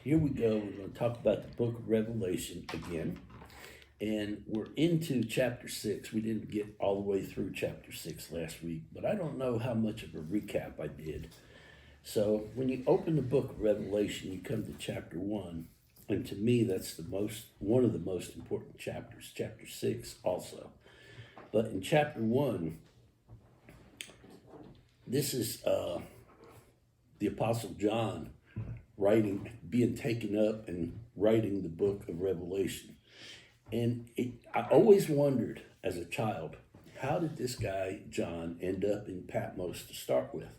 Here we go. We're going to talk about the book of Revelation again. And we're into chapter 6. We didn't get all the way through chapter 6 last week, but I don't know how much of a recap I did. So when you open the book of Revelation, you come to chapter 1. And to me, that's one of the most important chapters, chapter 6 also. But in chapter 1, this is the Apostle John being taken up and writing the book of Revelation. And I always wondered as a child, how did this guy, John, end up in Patmos to start with?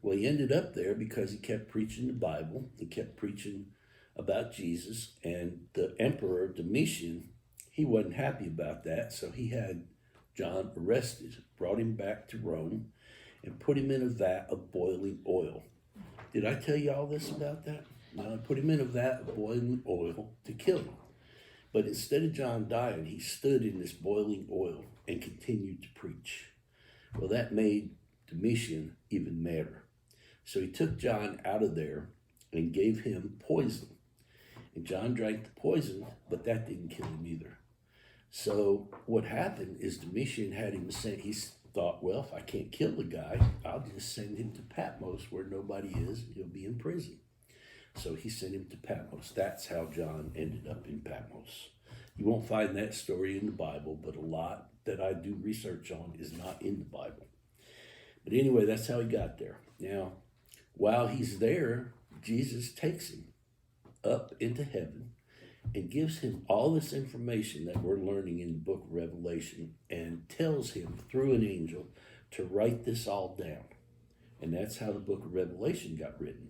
Well, he ended up there because he kept preaching the Bible. He kept preaching about Jesus. And the emperor, Domitian, he wasn't happy about that. So he had John arrested, brought him back to Rome, and put him in a vat of boiling oil. Did I tell you all this about that? No, I put him in a vat of boiling oil to kill him. But instead of John dying, he stood in this boiling oil and continued to preach. Well, that made Domitian even madder. So he took John out of there and gave him poison. And John drank the poison, but that didn't kill him either. So what happened is Domitian had him sent, he thought, well, if I can't kill the guy, I'll just send him to Patmos where nobody is, and he'll be in prison. So he sent him to Patmos. That's how John ended up in Patmos. You won't find that story in the Bible, but a lot that I do research on is not in the Bible. But anyway, that's how he got there. Now, while he's there, Jesus takes him up into heaven and gives him all this information that we're learning in the book of Revelation and tells him through an angel to write this all down. And that's how the book of Revelation got written.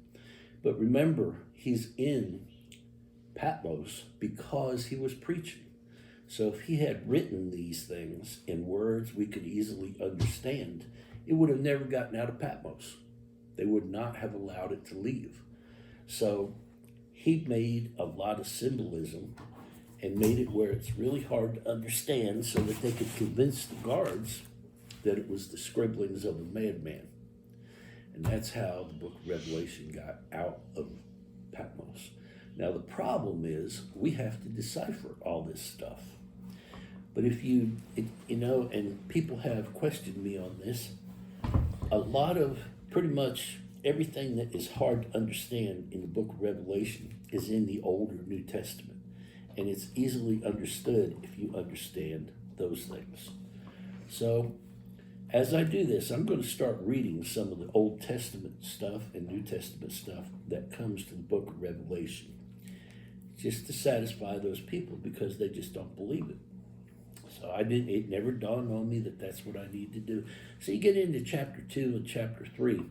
But remember, he's in Patmos because he was preaching. So if he had written these things in words we could easily understand, it would have never gotten out of Patmos. They would not have allowed it to leave. So he made a lot of symbolism and made it where it's really hard to understand so that they could convince the guards that it was the scribblings of a madman. And that's how the book of Revelation got out of Patmos. Now, the problem is we have to decipher all this stuff. But if and people have questioned me on this, a lot of pretty much everything that is hard to understand in the book of Revelation is in the Old or New Testament. And it's easily understood if you understand those things. So, as I do this, I'm going to start reading some of the Old Testament stuff and New Testament stuff that comes to the book of Revelation, just to satisfy those people because they just don't believe it. So it never dawned on me that that's what I need to do. So you get into chapter 2 and chapter 3.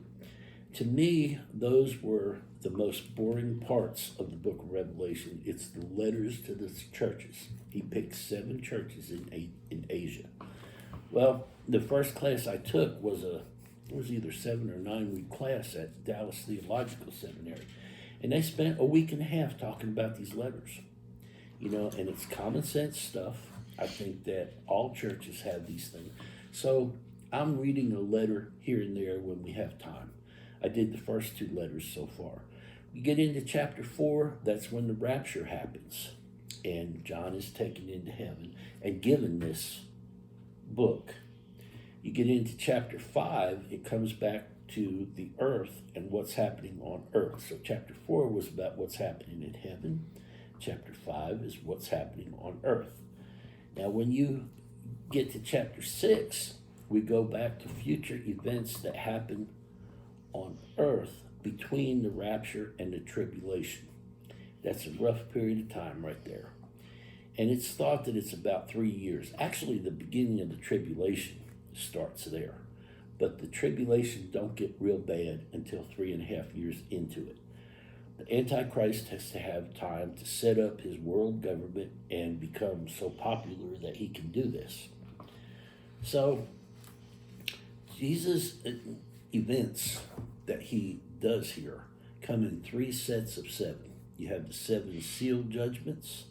To me, those were the most boring parts of the book of Revelation. It's the letters to the churches. He picked 7 churches in Asia. Well, the first class I took was either 7 or 9 week class at Dallas Theological Seminary. And they spent a week and a half talking about these letters. And it's common sense stuff. I think that all churches have these things. So I'm reading a letter here and there when we have time. I did the first 2 letters so far. You get into chapter 4, that's when the rapture happens. And John is taken into heaven and given this book. You get into chapter 5, it comes back to the earth and what's happening on earth. So chapter 4 was about what's happening in heaven. Chapter 5 is what's happening on earth. Now when you get to chapter 6, we go back to future events that happen on earth between the rapture and the tribulation. That's a rough period of time right there. And it's thought that it's about 3 years. Actually, the beginning of the tribulation starts there. But the tribulation don't get real bad until 3.5 years into it. The Antichrist has to have time to set up his world government and become so popular that he can do this. So, Jesus' events that he does here come in 3 sets of 7. You have the 7 seal judgments,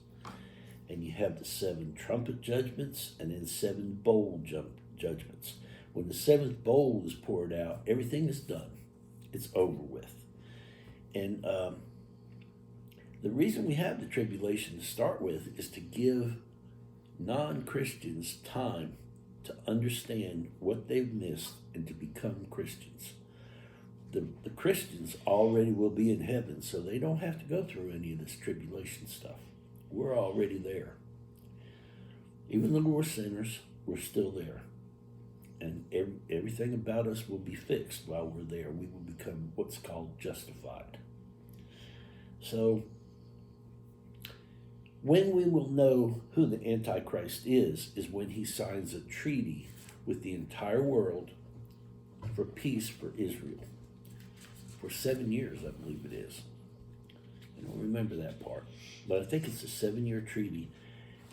and you have the 7 trumpet judgments, and then 7 bowl judgments. When the 7th bowl is poured out, everything is done. It's over with. And The reason we have the tribulation to start with is to give non-Christians time to understand what they've missed and to become Christians. The Christians already will be in heaven, so they don't have to go through any of this tribulation stuff. We're already there. Even though we're sinners, we're still there. And everything about us will be fixed while we're there. We will become what's called justified. So, when we will know who the Antichrist is when he signs a treaty with the entire world for peace for Israel. For 7 years, I believe it is. I don't remember that part. But I think it's a 7-year treaty.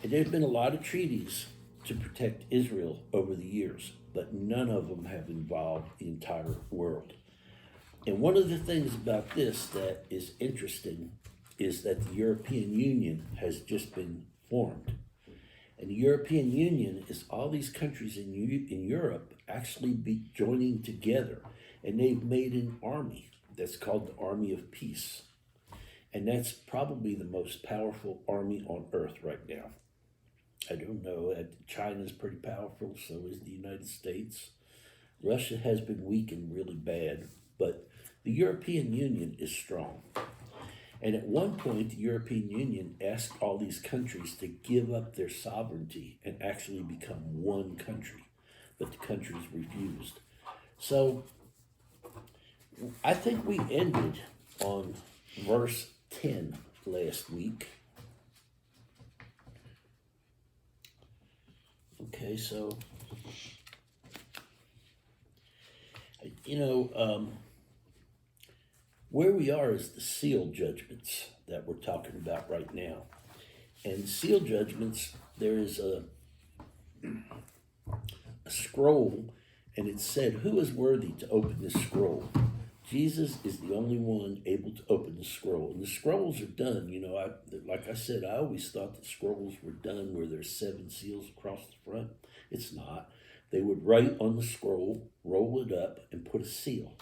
And there's been a lot of treaties to protect Israel over the years, but none of them have involved the entire world. And one of the things about this that is interesting is that the European Union has just been formed. And the European Union is all these countries in Europe actually be joining together. And they've made an army that's called the Army of Peace. And that's probably the most powerful army on earth right now. I don't know, China's pretty powerful, so is the United States. Russia has been weakened really bad, but the European Union is strong. And at one point, the European Union asked all these countries to give up their sovereignty and actually become one country, but the countries refused. So I think we ended on verse 10 last week. Okay, so, where we are is the seal judgments that we're talking about right now. And seal judgments, there is a scroll, and it said, who is worthy to open this scroll? Jesus is the only one able to open the scroll. And the scrolls are done, like I said, I always thought that scrolls were done where there's 7 seals across the front. It's not. They would write on the scroll, roll it up, and put a seal.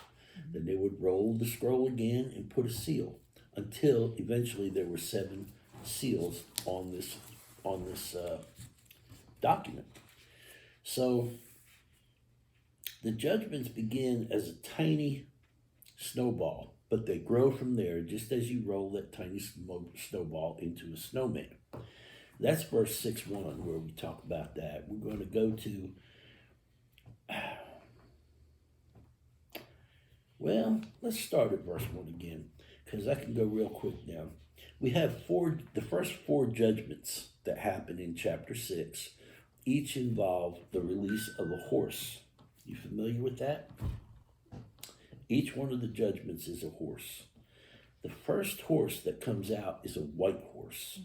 Then they would roll the scroll again and put a seal until eventually there were 7 seals on this document. So the judgments begin as a tiny snowball, but they grow from there just as you roll that tiny snowball into a snowman. That's verse 6:1 where we talk about that. We're going to go to, well, let's start at verse 1 again, because I can go real quick now. We have the first 4 judgments that happen in chapter 6. Each involve the release of a horse. You familiar with that? Each one of the judgments is a horse. The first horse that comes out is a white horse.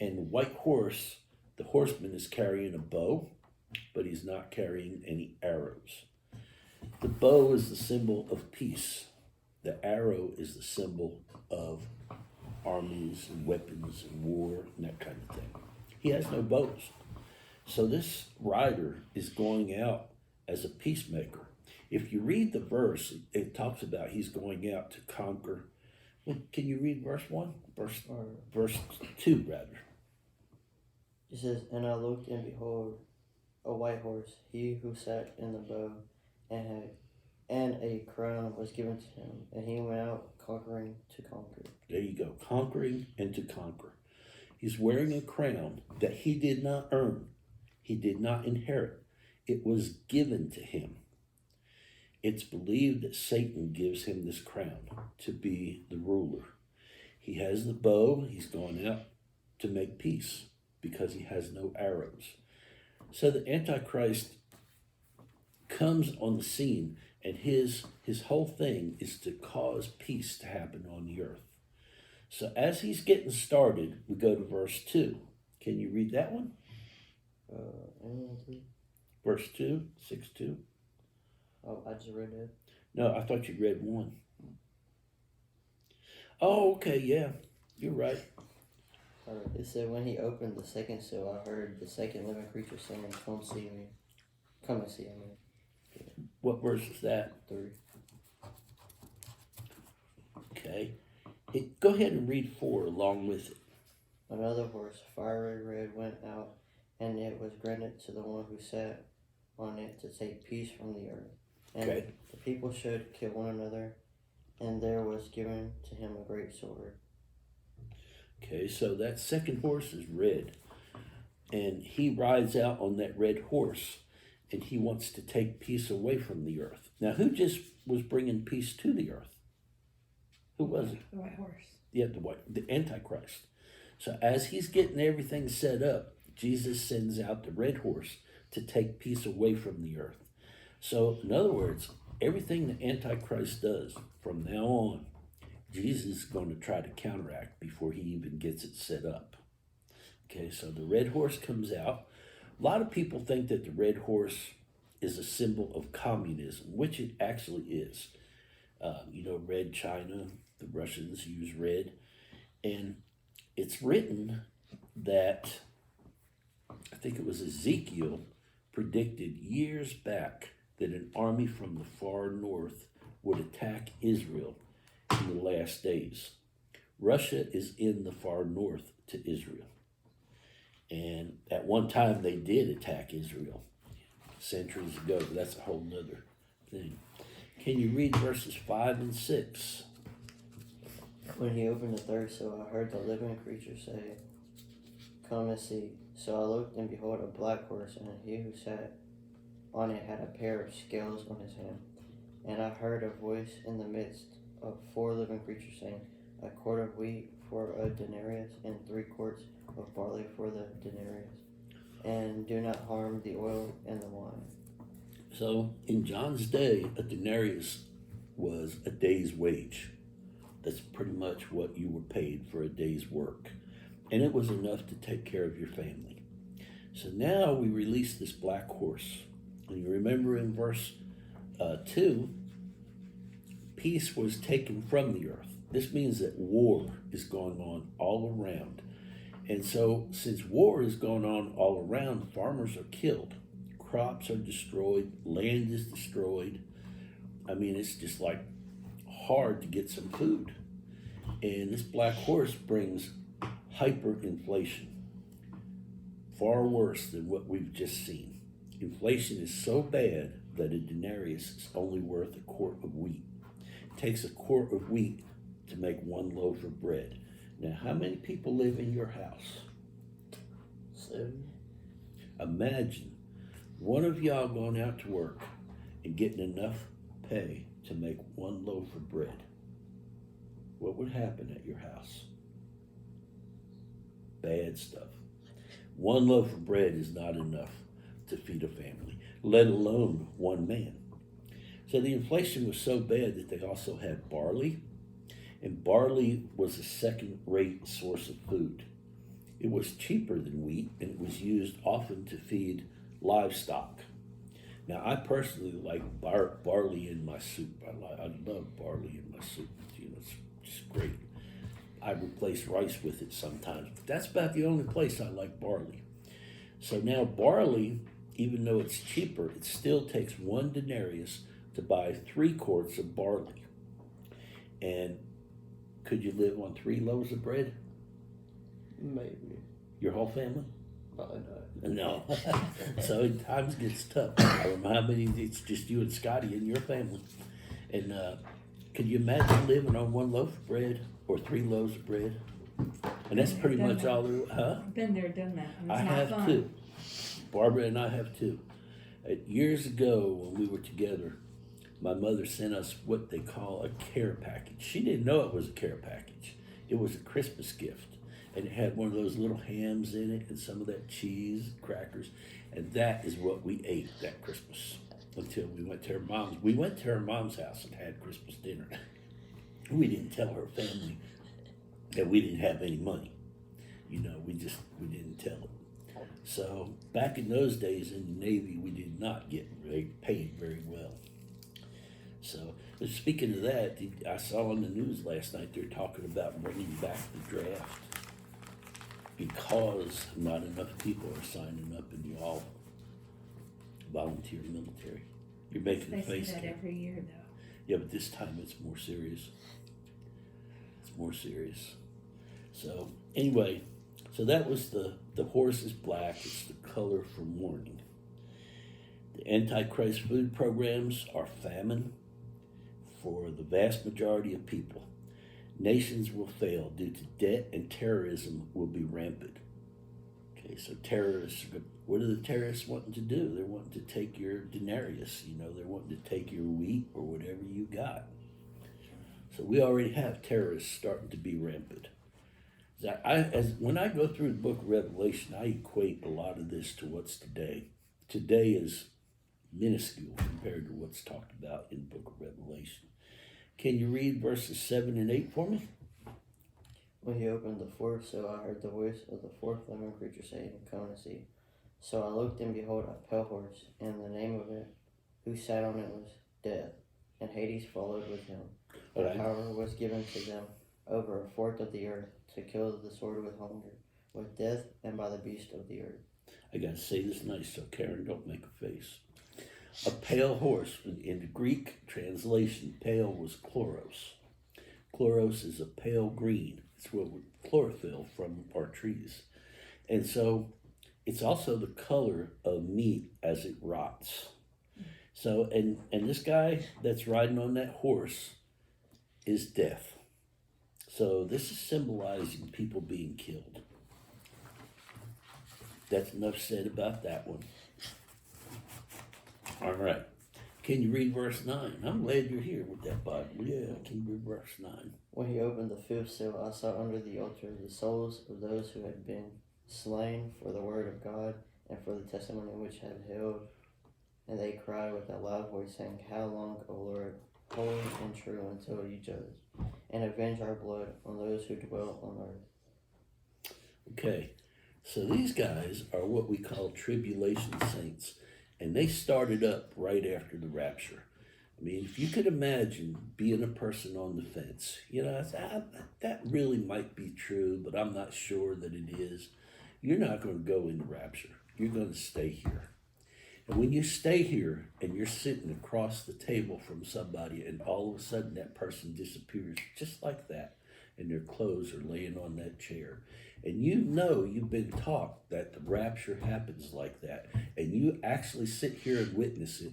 And the white horse, the horseman is carrying a bow, but he's not carrying any arrows. The bow is the symbol of peace. The arrow is the symbol of armies and weapons and war and that kind of thing. He has no bows. So this rider is going out as a peacemaker. If you read the verse, it talks about he's going out to conquer. Well, can you read verse 1? Verse 2, rather. It says, and I looked, and behold, a white horse. He who sat in the bow and a crown was given to him, and he went out conquering to conquer. There you go, conquering and to conquer. He's wearing a crown that he did not earn. He did not inherit. It was given to him. It's believed that Satan gives him this crown to be the ruler. He has the bow. He's going out to make peace because he has no arrows. So the Antichrist comes on the scene, and his whole thing is to cause peace to happen on the earth. So as he's getting started, we go to verse 2. Can you read that one? Verse 2, 6:2. Oh, I just read it. No, I thought you read 1. Oh, okay, yeah, you're right. It said, when he opened the second seal, I heard the second living creature saying, come see me. Come and see me. What verse is that? 3. Okay. Go ahead and read 4 along with it. Another horse, fiery red, went out, and it was granted to the one who sat on it to take peace from the earth. And Okay. the people should kill one another, and there was given to him a great sword. Okay, so that second horse is red. And he rides out on that red horse, and he wants to take peace away from the earth. Now, who just was bringing peace to the earth? Who was it? The white horse. Yeah, the Antichrist. So as he's getting everything set up, Jesus sends out the red horse to take peace away from the earth. So, in other words, everything the Antichrist does from now on, Jesus is going to try to counteract before he even gets it set up. Okay, so the red horse comes out. A lot of people think that the red horse is a symbol of communism, which it actually is. Red China, the Russians use red. And it's written that, I think it was Ezekiel, predicted years back that an army from the far north would attack Israel in the last days. Russia is in the far north to Israel. And at one time they did attack Israel centuries ago, but that's a whole nother thing. Can you read verses 5 and 6? When he opened the third seal, I heard the living creature say, "Come and see." So I looked, and behold, a black horse, and he who sat on it had a pair of scales on his hand. And I heard a voice in the midst of 4 living creatures saying, "A quart of wheat for a denarius, and 3 quarts of barley for the denarius, and do not harm the oil and the wine." So in John's day, a denarius was a day's wage. That's pretty much what you were paid for a day's work. And it was enough to take care of your family. So now we release this black horse. And you remember in verse 2, peace was taken from the earth. This means that war is going on all around. And so since war is going on all around, farmers are killed. Crops are destroyed. Land is destroyed. I mean, it's just like hard to get some food. And this black horse brings hyperinflation, far worse than what we've just seen. Inflation is so bad that a denarius is only worth a quart of wheat. It takes a quart of wheat to make 1 loaf of bread. Now, how many people live in your house? 7. Imagine one of y'all going out to work and getting enough pay to make 1 loaf of bread. What would happen at your house? Bad stuff. 1 loaf of bread is not enough to feed a family, let alone 1 man. So the inflation was so bad that they also had barley, and barley was a second-rate source of food. It was cheaper than wheat, and it was used often to feed livestock. Now, I personally like barley in my soup. I love barley in my soup. It's just great. I replace rice with it sometimes, but that's about the only place I like barley. So now barley, even though it's cheaper, it still takes 1 denarius to buy 3 quarts of barley. And could you live on 3 loaves of bread? Maybe. Your whole family? Probably not. No. So times gets tough. I remind me it's just you and Scotty and your family. And could you imagine living on 1 loaf of bread or 3 loaves of bread? And that's pretty Done much that. all there. Huh? I've been there, done that. And it's I not have fun. too. Barbara and I have too. Years ago when we were together, my mother sent us what they call a care package. She didn't know it was a care package. It was a Christmas gift. And it had one of those little hams in it and some of that cheese, crackers. And that is what we ate that Christmas until we went to her mom's. We went to her mom's house and had Christmas dinner. We didn't tell her family that we didn't have any money. We didn't tell them. So back in those days in the Navy, we did not get paid very well. So, but speaking of that, I saw on the news last night they're talking about bringing back the draft because not enough people are signing up in the all volunteer military. You're making They a say face. that every year, though. Yeah, but this time it's more serious. It's more serious. So anyway, so that was the horse is black. It's the color for mourning. The Antichrist food programs are famine for the vast majority of people. Nations will fail due to debt, and terrorism will be rampant. Okay, so terrorists, what are the terrorists wanting to do? They're wanting to take your denarius, they're wanting to take your wheat or whatever you got. So we already have terrorists starting to be rampant. When I go through the book of Revelation, I equate a lot of this to what's today. Today is minuscule compared to what's talked about in the book of Revelation. Can you read verses 7 and 8 for me? When he opened the fourth seal, I heard the voice of the fourth living creature saying, "Come and see." So I looked, and behold, a pale horse, and the name of it who sat on it was Death, and Hades followed with him. And power was given to them over a fourth of the earth to kill the sword with hunger, with death, and by the beast of the earth. I gotta say this nice so Karen don't make a face. A pale horse, in the Greek translation, pale was chloros. Chloros is a pale green. It's what chlorophyll from our trees. And so it's also the color of meat as it rots. So, and this guy that's riding on that horse is death. So this is symbolizing people being killed. That's enough said about that one. All right. Can you read verse 9? I'm glad you're here with that Bible. Yeah, can you read verse 9? When he opened the fifth seal, I saw under the altar the souls of those who had been slain for the word of God and for the testimony which had held. And they cried with a loud voice, saying, "How long, O Lord, holy and true, until you judge and avenge our blood on those who dwell on earth?" Okay, so these guys are what we call tribulation saints, and they started up right after the rapture. I mean, if you could imagine being a person on the fence, that really might be true, but I'm not sure that it is. You're not going to go into rapture. You're going to stay here. And when you stay here and you're sitting across the table from somebody and all of a sudden that person disappears just like that and their clothes are laying on that chair, and you've been taught that the rapture happens like that, and you actually sit here and witness it,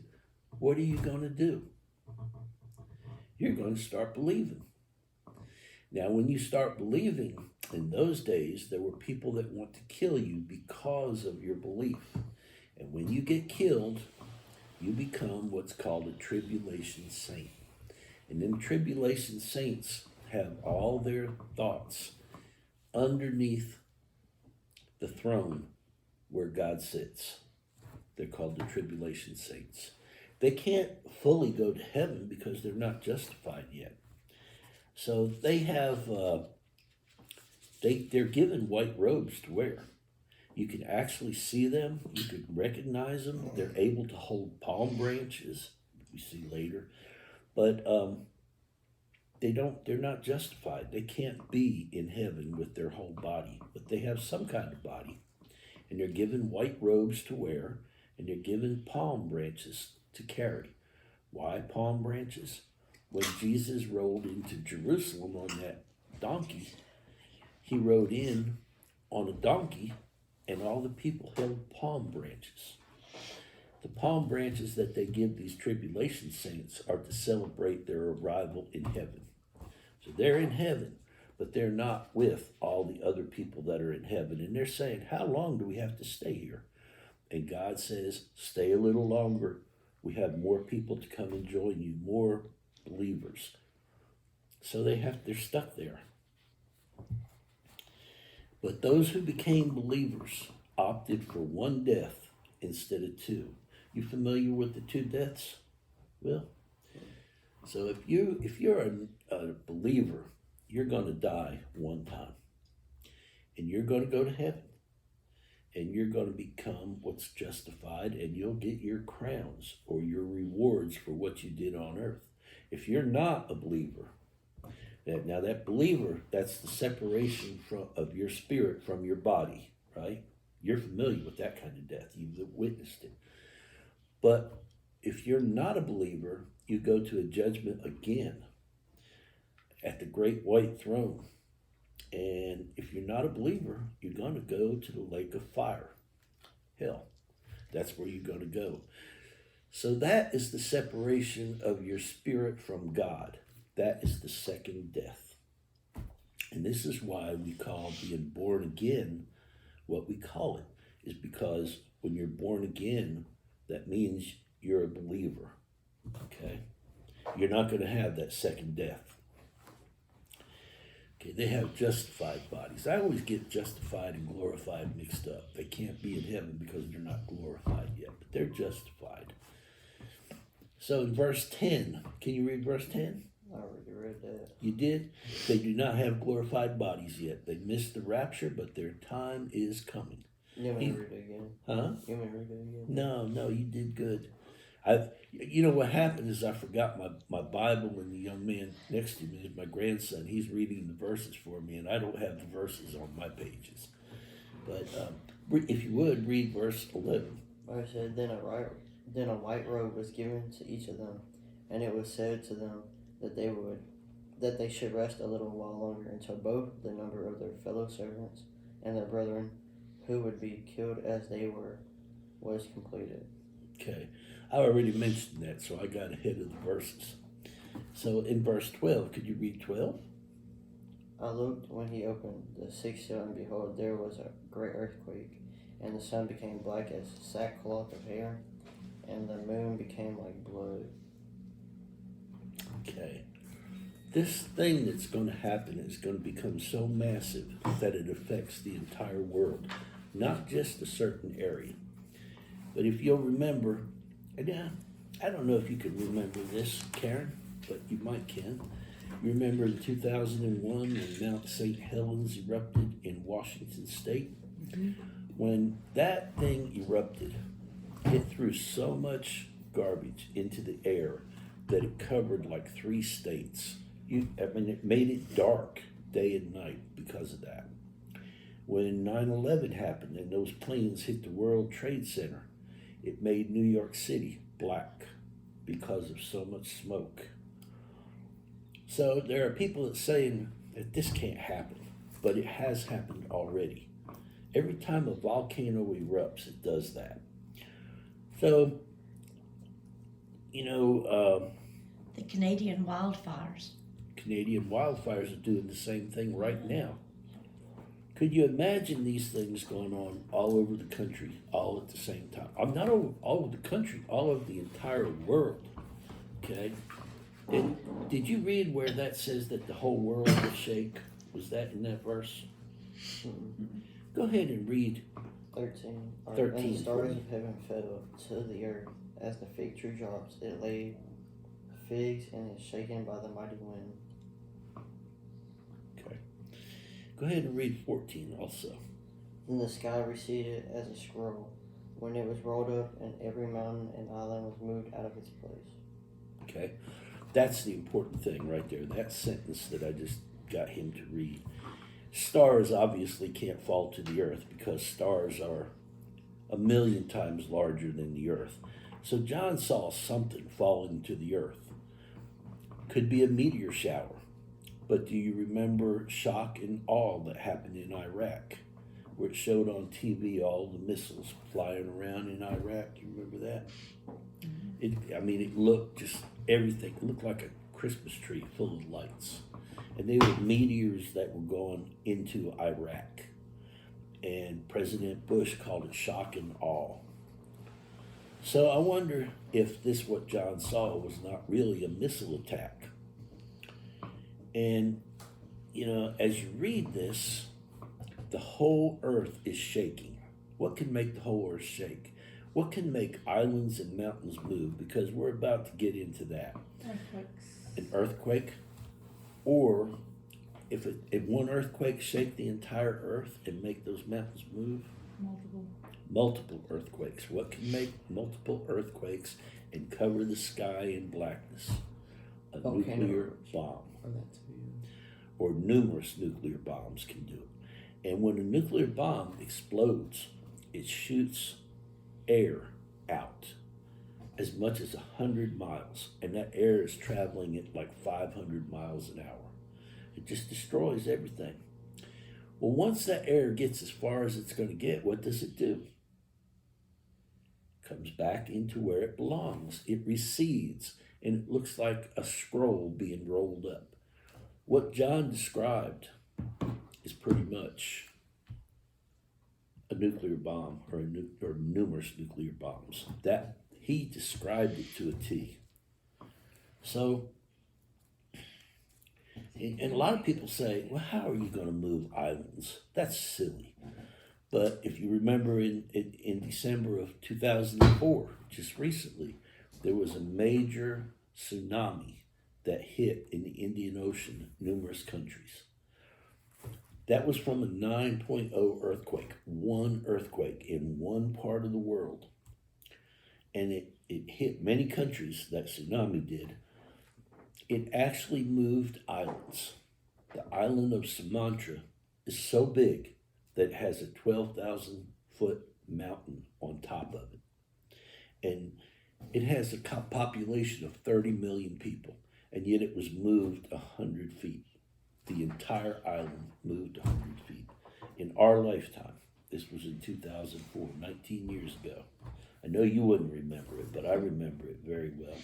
what are you going to do? You're going to start believing. Now, when you start believing, in those days, there were people that want to kill you because of your belief. And when you get killed, you become what's called a tribulation saint. And then tribulation saints have all their thoughts underneath the throne where God sits. They're called the tribulation saints. They can't fully go to heaven because they're not justified yet. So they have, they're given white robes to wear. You can actually see them. You can recognize them. They're able to hold palm branches, we see later. But they're not justified. They can't be in heaven with their whole body. But they have some kind of body. And they're given white robes to wear. And they're given palm branches to carry. Why palm branches? When Jesus rode into Jerusalem on that donkey, he rode in on a donkey, and all the people held palm branches. The palm branches that they give these tribulation saints are to celebrate their arrival in heaven. So they're in heaven, but they're not with all the other people that are in heaven. And they're saying, how long do we have to stay here? And God says, stay a little longer. We have more people to come and join you, more believers. So they're stuck there. But those who became believers opted for one death instead of two. You familiar with the two deaths? Well, so if you're a believer, you're going to die one time. And you're going to go to heaven. And you're going to become what's justified, and you'll get your crowns or your rewards for what you did on earth. If you're not a believer, now that believer, that's the separation of your spirit from your body, right? You're familiar with that kind of death. You've witnessed it. But if you're not a believer, you go to a judgment again. at the great white throne. And if you're not a believer, you're going to go to the lake of fire, hell. That's where you're going to go. So that is the separation of your spirit from God. That is the second death. And this is why we call being born again what we call it, is because when you're born again, that means you're a believer. Okay? You're not going to have that second death. Okay, they have justified bodies. I always get justified and glorified mixed up. They can't be in heaven because they're not glorified yet, but they're justified. So in verse 10, can you read verse 10? I already read that. You did? They do not have glorified bodies yet. They missed the rapture, but their time is coming. You want me to read it again? Huh? You want me to read it again? No, you did good. You know what happened is I forgot my Bible, and the young man next to me is my grandson. He's reading the verses for me, and I don't have the verses on my pages. But if you would, read verse 11. I said, then a white robe was given to each of them, and it was said to them that they should rest a little while longer until both the number of their fellow servants and their brethren who would be killed as they were was completed. Okay. I already mentioned that, so I got ahead of the verses. So in verse 12, could you read 12? I looked when he opened the sixth seal, and behold, there was a great earthquake, and the sun became black as sackcloth of hair, and the moon became like blood. Okay. This thing that's going to happen is going to become so massive that it affects the entire world, not just a certain area. But if you'll remember, and I don't know if you can remember this, Karen, but you might can. You remember in 2001 when Mount St. Helens erupted in Washington State? Mm-hmm. When that thing erupted, it threw so much garbage into the air that it covered like 3 states. It made it dark day and night because of that. When 9/11 happened and those planes hit the World Trade Center, it made New York City black because of so much smoke. So there are people that saying that this can't happen, but it has happened already. Every time a volcano erupts, it does that. So, the Canadian wildfires. Canadian wildfires are doing the same thing right now. Could you imagine these things going on all over the country, all at the same time? I'm not all over the country, all over the entire world. Okay? And did you read where that says that the whole world will shake? Was that in that verse? Mm-hmm. Go ahead and read 13. 13. And the stars of heaven fell to the earth as the fig tree drops. It laid figs and is shaken by the mighty wind. Okay. Go ahead and read 14 also. Then the sky receded as a scroll when it was rolled up, and every mountain and island was moved out of its place. Okay. That's the important thing right there. That sentence that I just got him to read. Stars obviously can't fall to the earth because stars are 1,000,000 times larger than the earth. So John saw something falling to the earth. Could be a meteor shower. But do you remember shock and awe that happened in Iraq? Where it showed on TV all the missiles flying around in Iraq. You remember that? Mm-hmm. It looked just everything. It looked like a Christmas tree full of lights. And they were meteors that were going into Iraq. And President Bush called it shock and awe. So I wonder if what John saw was not really a missile attack. And, as you read this, the whole earth is shaking. What can make the whole earth shake? What can make islands and mountains move? Because we're about to get into that. Earthquakes. An earthquake? Or if one earthquake shake the entire earth and make those mountains move? Multiple earthquakes. What can make multiple earthquakes and cover the sky in blackness? A nuclear bomb. Or numerous nuclear bombs can do it. And when a nuclear bomb explodes, it shoots air out as much as 100 miles. And that air is traveling at like 500 miles an hour. It just destroys everything. Well, once that air gets as far as it's going to get, what does it do? It comes back into where it belongs. It recedes, and it looks like a scroll being rolled up. What John described is pretty much a nuclear bomb or numerous nuclear bombs. That he described it to a T. So, and a lot of people say, well, how are you going to move islands? That's silly. But if you remember in December of 2004, just recently, there was a major tsunami that hit in the Indian Ocean, numerous countries. That was from a 9.0 earthquake, one earthquake in one part of the world. And it hit many countries, that tsunami did. It actually moved islands. The island of Sumatra is so big that it has a 12,000 foot mountain on top of it. And it has a population of 30 million people, and yet it was moved 100 feet. The entire island moved 100 feet. In our lifetime, this was in 2004, 19 years ago. I know you wouldn't remember it, but I remember it very well.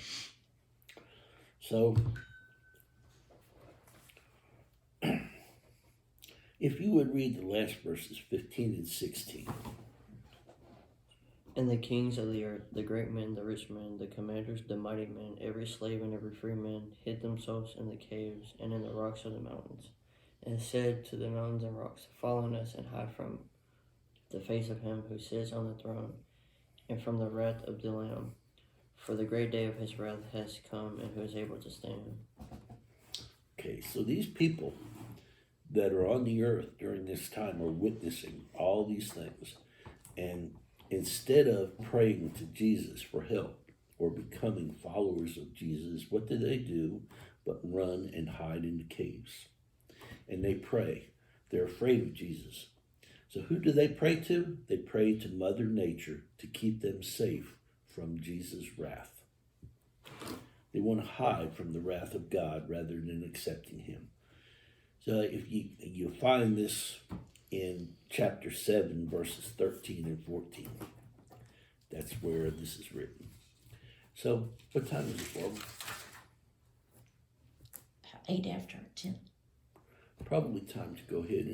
So, if you would read the last verses 15 and 16. And the kings of the earth, the great men, the rich men, the commanders, the mighty men, every slave and every free man, hid themselves in the caves and in the rocks of the mountains, and said to the mountains and rocks, fall on us and hide from the face of him who sits on the throne, and from the wrath of the Lamb. For the great day of his wrath has come, and who is able to stand? Okay, so these people that are on the earth during this time are witnessing all these things. And instead of praying to Jesus for help or becoming followers of Jesus, what do but run and hide in the caves? And they pray. They're afraid of Jesus. So who do they pray to? They pray to Mother Nature to keep them safe from Jesus' wrath. They want to hide from the wrath of God rather than accepting him. So if you find this in chapter 7, verses 13 and 14. That's where this is written. So, what time is it, Barbara? 8 after 10. Probably time to go ahead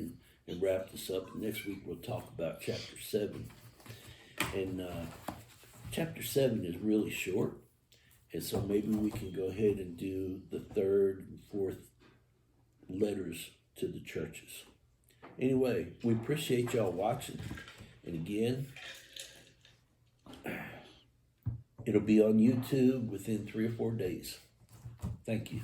and wrap this up. Next week we'll talk about chapter 7. And chapter 7 is really short. And so maybe we can go ahead and do the 3rd and 4th letters to the churches. Anyway, we appreciate y'all watching. And again, it'll be on YouTube within 3 or 4 days. Thank you.